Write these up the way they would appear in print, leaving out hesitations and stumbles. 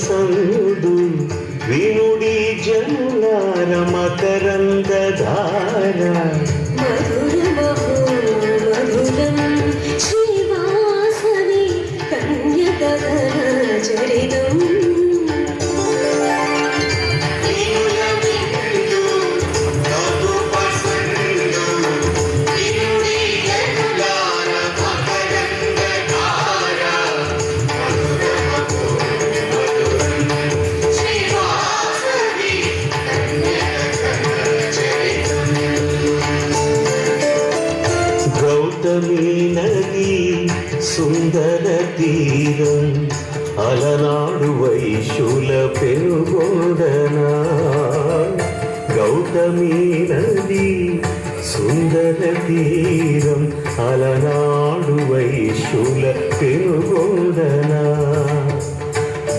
పసందు వినుడి జనులార మకరంద ధార మధురం శ్రీవాసవి కన్యకగణ చరితం నది సుందర తీరం అలనాడు వైశుల పెనుగొండనా గౌతమి నది సుందర తీరం అలనాడు వైశుల పెనుగొండనా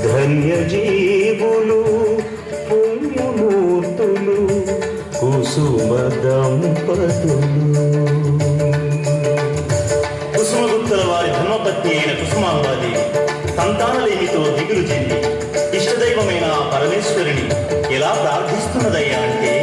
ధన్య జీవులు పుణ్యమూర్తులు కుసుమ దంపతులు. కుసుమగుప్తుల వారి ధర్మపత్ని అయిన కుసుమాంబాదేవి సంతానలేమితో దిగులు చెంది ఇష్టదైవమైన పరమేశ్వరుని ఎలా ప్రార్థిస్తున్నదయ్యా అంటే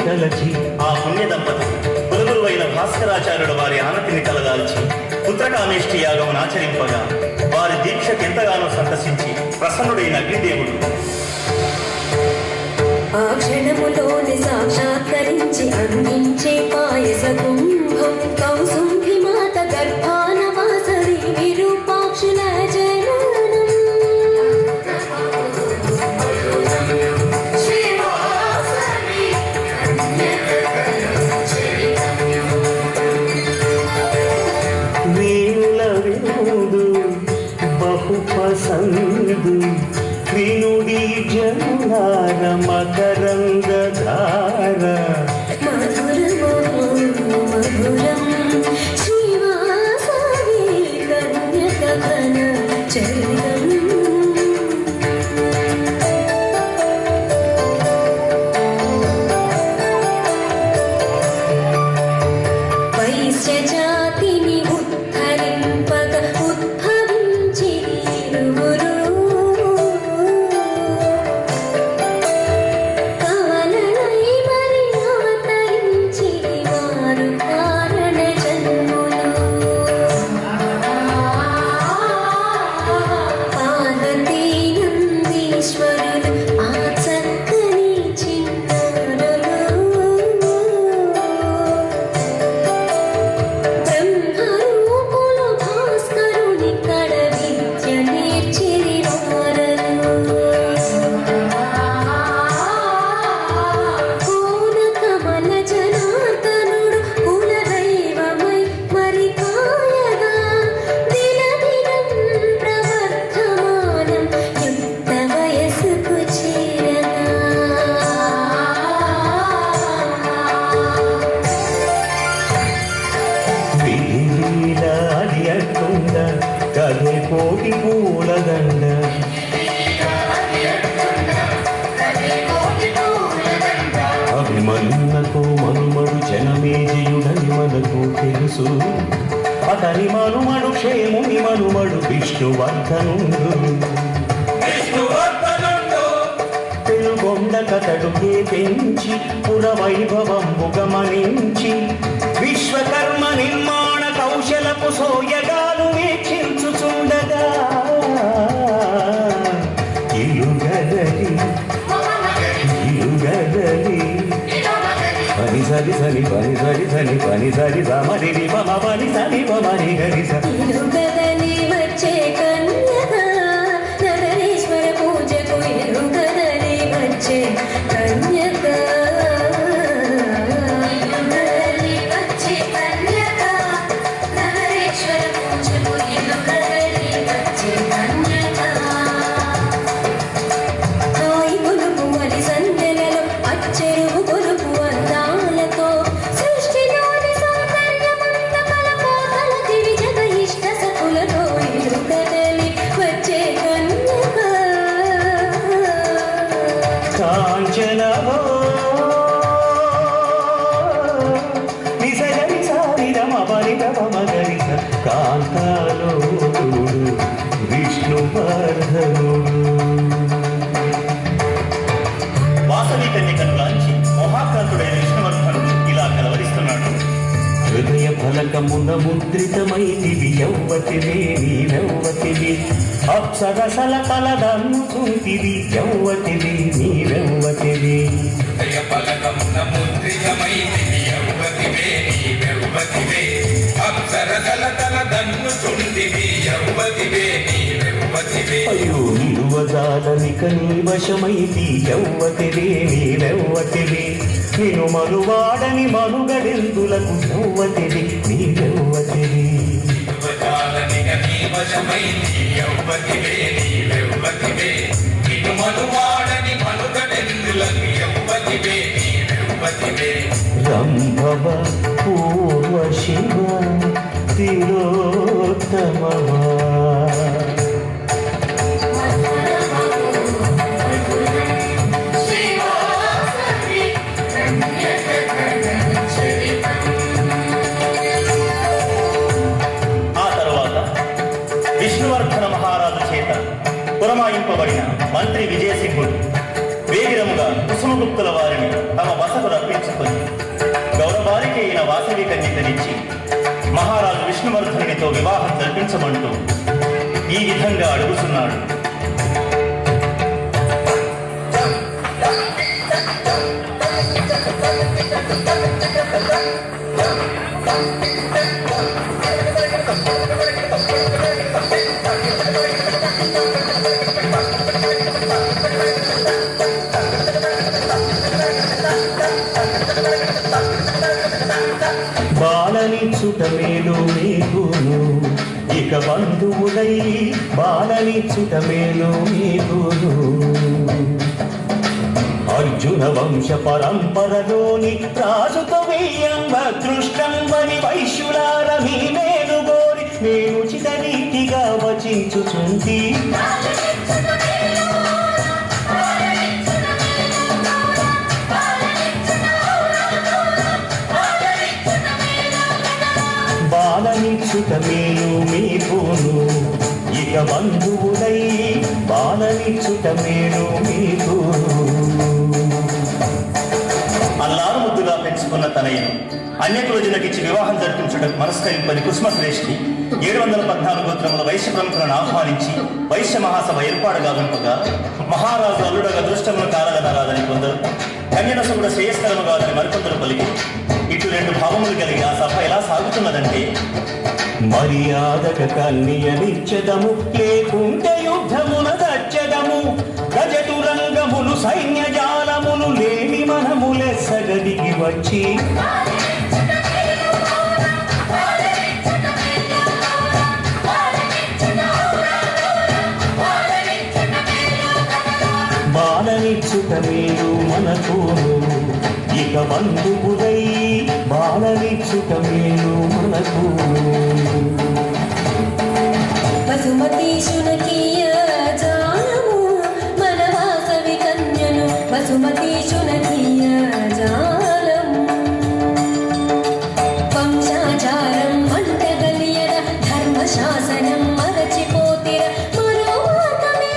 తలచి ఆ పుణ్య దంపతి కులగురువైన భాస్కరాచార్యుడు వారి ఆనతిని తలదాల్చి పుత్రకామేష్టి యాగమును ఆచరింపగా వారి దీక్షకెంతగానో సంతసించి ప్రసన్నుడైన అగ్నిదేవుడు ఆ క్షణములోని సాక్షాత్కరించి అందించే పాయస కుంభం కౌసుంభి మాత గర్భాన వాసవి విరూపాక్షుల పసందు వినుడి జనులార మకరంద ధార మధురం శ్రీవాసవి కన్యకగణ చరితం వైశ్య జాతిని ఉద్ధరింపగ ఉద్భవించి కదే కోటి పూలదండ అభిమన్యునకు మనుమడు జనమేజయుడని మనకు తెలుసు అతని మనుమడు క్షేముని మనుమడు విష్ణువర్ధనుడు పెనుగొండ కతడుకే పెంచి పురవైభవంబు గమనించి విశ్వకర్మ నిర్మాణ కౌశలపు సోయగాలు వీక్షించుచుండగా ఇలుగదలి అని సరి ధని పని సరి ధని పని సరి సమరి రి మమ పని సరి మమరి గరి స ఎరుగదని వచ్చే కన్యక నగరేశ్వర పూజకు ఎరుగదని వచ్చే కన్యక ఎరుగదని వచ్చే కన్యక నగరేశ్వర పూజకు ఎరుగదని వచ్చే కన్యక హాయి గొలుపు మరి సంధ్యలలో అచ్చెరువు గొలుపు అందాలతో సృష్టిలోని సౌందర్యమంత కలపోకల దివి జగ ఇష్ట సకులతో ఎరుగదలి వచ్చే కన్యక కాంచన నిసరి సారి రమ పని రమ గరి స కాంతాలోడు విష్ణువర్ధనుడు వాసవి కన్యకను లాంచి మహాకాంతుడైన విష్ణువర్ధనుడు ఇలా కలవరిస్తున్నాడు. హృదయ ఫలకమున ముద్రితమైతివి యౌవతివి నీవెవ్వతివి అప్సరసల కలదన్ను చూతివి యౌవతివి నీవెవ్వతివి హృదయ పలకమున ముద్రితమైతివి యౌవతివే నీవెవ్వతివే అప్సరసల తలదన్ను చుంటివి యౌవతివే నీవెవ్వతివే అయ్యో నిలువజాలనిక నీ వశమైతి యౌవతివి నీవెవ్వతివి నిను మనువాడని మనుగడెందులకు యౌవతివి నీవెవ్వతివి యువజాలనిక నీ వశమైతి యౌవతివే నీవెవ్వతివే నిన్ను మనువాడని మనుగడెందులకు యౌవతివే నీవెవ్వతివే రంభవ పూర్వ శివ తిలోత్తమవా ఆ తరువాత విష్ణువర్ధన మహారాజు చేత పురమాయింపబడిన మంత్రి విజయసింహుడు వేగిరముగా కుసుమగుప్తుల వారిని తమ వసకు రప్పించుకొని గౌరవానికి అయిన వాసవి కన్యకనిచ్చి మహారాజు విష్ణువర్ధనునితో వివాహం జరిపించమంటూ ఈ విధంగా అడుగుతున్నాడు. బాలనిచ్చుట మేలు మీకును ఇక బంధువులై బాలనిచ్చుట మేలు మీకును అర్జున వంశ పరంపరలోని రాజుతో వేయంగ దృష్టంబని వైశ్యులార మీ మేలు గోరి నేను ఉచిత రీతిగా వచించుచుంటి బాలనిచ్చుట మేలు మీకును ఇక బంధువులై బాలనిచ్చుట మేలు మీకును అల్లారు ముద్దుగా పెంచుకున్న తనయ్యను అన్యకులజులకిచ్చి వివాహం జరిపించుటకు మనస్కరింపని కుసుమశ్రేష్ఠి 714 గోత్రముల వైశ్య ప్రముఖులను ఆహ్వానించి వైశ్య మహాసభ ఏర్పాటుగా వింపగా మహారాజు అల్లుడగా దృష్టమును కాలగనరాదని కొందరు కన్యదశ కూడా శ్రేయస్కరముగా మరికొందరు పలికి ఇటు రెండు భావములు కలిగి ఆ సభ ఎలా సాగుతున్నదంటే మర్యాదక కన్యనిచ్చదము లేకుంటే యుద్ధమున దచ్చదము గజతురంగములు సైన్య జాలములు లేని మనములెస్సగదికి వచ్చి బాలనిచ్చుట మేలు మనకును ఇక బంధువులై బాలనిచ్చుట మేలు మనకు వసుమతీశునకీయ జానము మన వాసవి కన్యను వసుమతీశునకీయ జాలము వంశాచారం మంటగలియద ధర్మశాసనం మరచిపోతిర మరో మార్గమే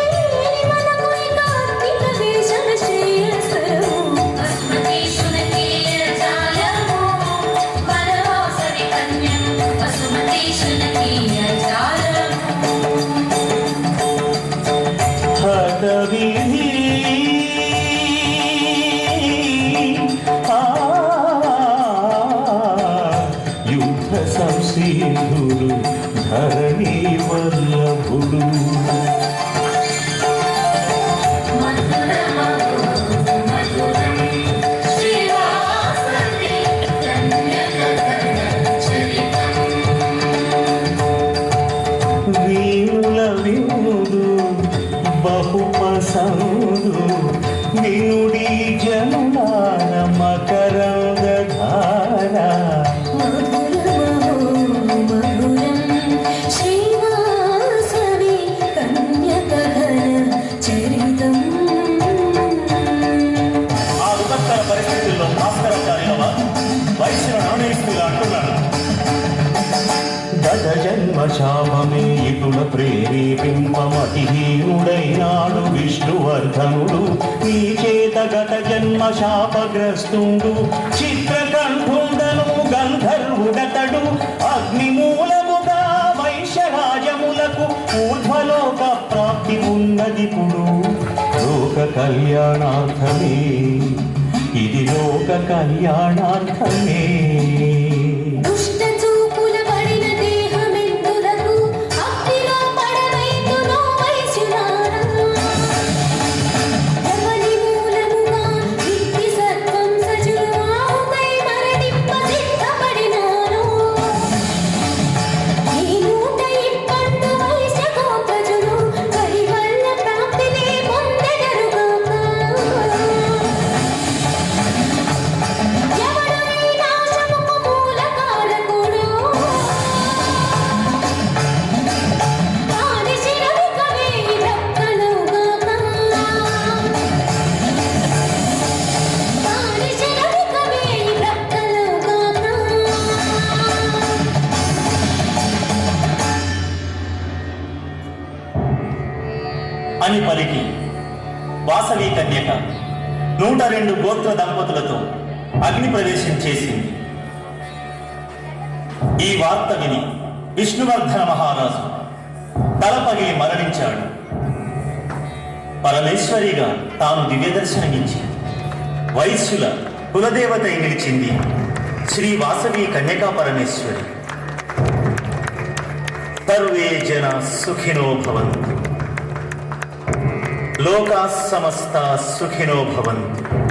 మనకు కార్తీక వేషణ శ్రేయస్కరము వసుమతీశునకీయ జాలము మన వాసవి కన్యను వసుమతీశునకీయ జాలము హతవిధి సంసిద్ధుడు ధరణి వల్లభుడు. వీణుల వినుడు బహుపసందు వినుడి జనులార మకరంద ధార. ఆ విపత్కర పరిస్థితుల్లో భాస్కరాచార్యుల వారు వైశ్యులను అనునయిస్తూ ఇలా అంటున్నాడు. గత జన్మ శాపమే ఇటుల ప్రేరేపింపమతిహీనుడైనాడు విష్ణువర్ధనుడు. నీ చేత గత జన్మ శాపగ్రస్తుండు చిత్రకంఠుండను గంధర్వుడతడు. అగ్నిమూలముగా వైశ్యరాజములకు ఊర్ధ్వలోక ప్రాప్తి ఉన్నదిపుడు. లోక కళ్యాణార్థమే ఇది లోక కళ్యాణార్థమే. అని పలికి వాసవి కన్యక 102 గోత్ర దంపతులతో అగ్ని ప్రవేశం చేసింది. ఈ వార్త విని విష్ణువర్ధన మహారాజు తల పగిలి మరణించాడు. పరమేశ్వరిగా తాను దివ్యదర్శనమించి వైశ్యుల కులదేవత నిలిచింది శ్రీ వాసవి కన్యకా పరమేశ్వరి. సర్వే జన సుఖినో భవంతు, లోకా సమస్తా సుఖినో భవంతు.